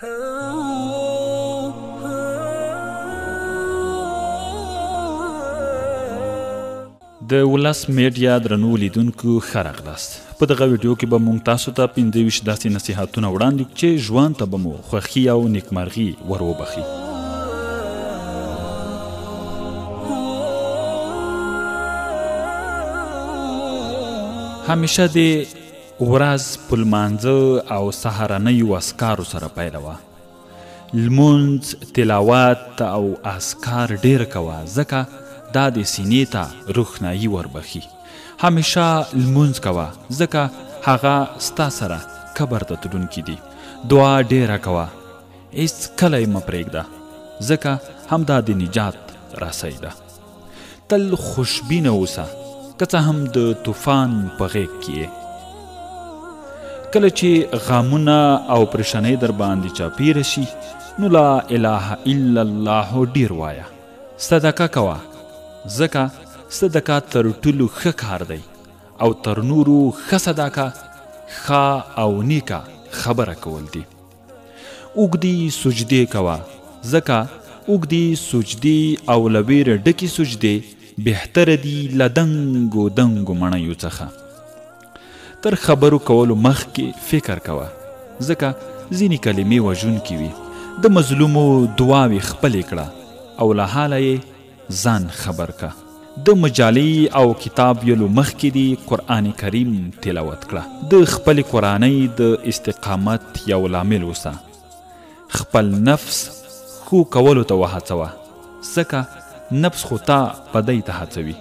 د ولس میډیا درنو لیدونکو ښه راغلاست. په دغه ویډیو کې به موږ تاسو ته 25 داسې نصیحتونه وړاندې کړو چې ژوند ته به مو خوښي او نیکمرغي ور وبخي. همیشه دې ورځ په لمانځه او سهارنیو اذکارو سره پیلوه. لمونځ، تلاوت او اذکار ډېر کوه، ځکه دا د سینې ته روښنایي وربخي. همیشه لمونځ کوه، ځکه هغه ستا سره قبر ته تلونکي دي. دعا ډېره کوه، هېڅ کله یې مه پرېږده، ځکه همدا د نجات راسۍ ده. تل خوشبینه اوسه، که څه هم د طوفان په غېږ کې یې. کله چې غمونه او پریشانۍ در باندې چاپېره شي، نو لا اله الا الله ډېر وایه. صدقه کوه، ځکه صدقه تر ټولو ښه کار دی، او تر نورو ښه صدقه ښه او نیکه خبره کول دي. اوږدې سجدې کوه، ځکه اوږدې سجدې او له ویرې ډکې سجدې بهتره دي له دنګو دنګو مڼیو څخه. تر خبرو کولو مخکې فکر کوه، ځکه ځینې کلمې وژونکې وي. د مظلومو دعاوې خپلې کړه او له حاله یې ځان خبر که. د مجالې او کتاب ویلو مخکې دې قرآن کریم تلاوت کړه. د خپلې کورنۍ د استقامت یو لامل اوسه. خپل نفس ښو کولو ته وهڅوه، ځکه نفس خو تا بدۍ ته هڅوي.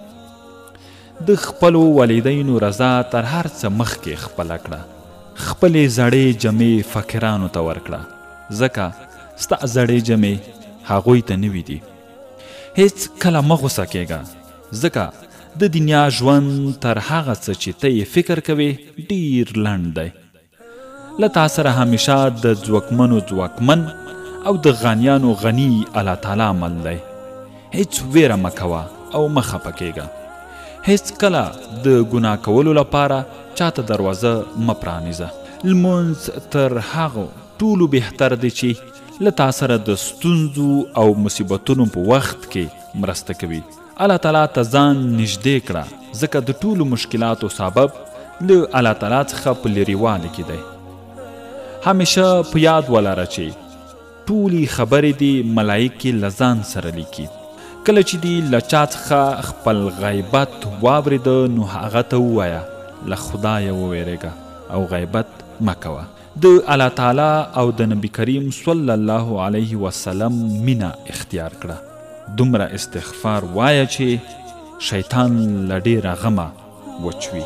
د خپلو والدینو رضا تر هر څه مخکې خپله کړه. خپلې زړې جمې فقیرانو ته ورکړه، ځکه ستا زړې جمې هغوی ته نوي دي. هیڅ کله مه غوسه کېږه، ځکه د دنیا ژوند تر هغه څه چې ته یې فکر کوې ډېر لنډ دی. له تا سره همیشه د ځواکمنو ځواکمن او د غنیانو غني الله تعالی عمل دی. هیڅ ویره مه کوه او مه خفه کېږه. هیڅ کله د ګناه کولو لپاره چاته دروازه مه پرانیزه. لمونځ تر هغو ټولو بهتر دی چې له تا سره د ستونزو او مصیبتونو په وخت کې مرسته کوي. الله تعالی ته ځان نږدې کړه، ځکه د ټولو مشکلاتو سبب له الله تعالی څخه په لرېوالي کې دی. همیشه په یاد ولره چې ټولې خبرې دې ملایکې له ځان سره لیکي. کله چې دې له چا څخه خپل غیبت واورېده، نو هغه ته ووایه له خدایه وویرېږه او غیبت مه کوه. د الله تعالی او د نبی کریم صلی الله علیه وسلم مینه اختیار کړه. دومره استغفار وایه چې شیطان له ډېره غمه وچوي.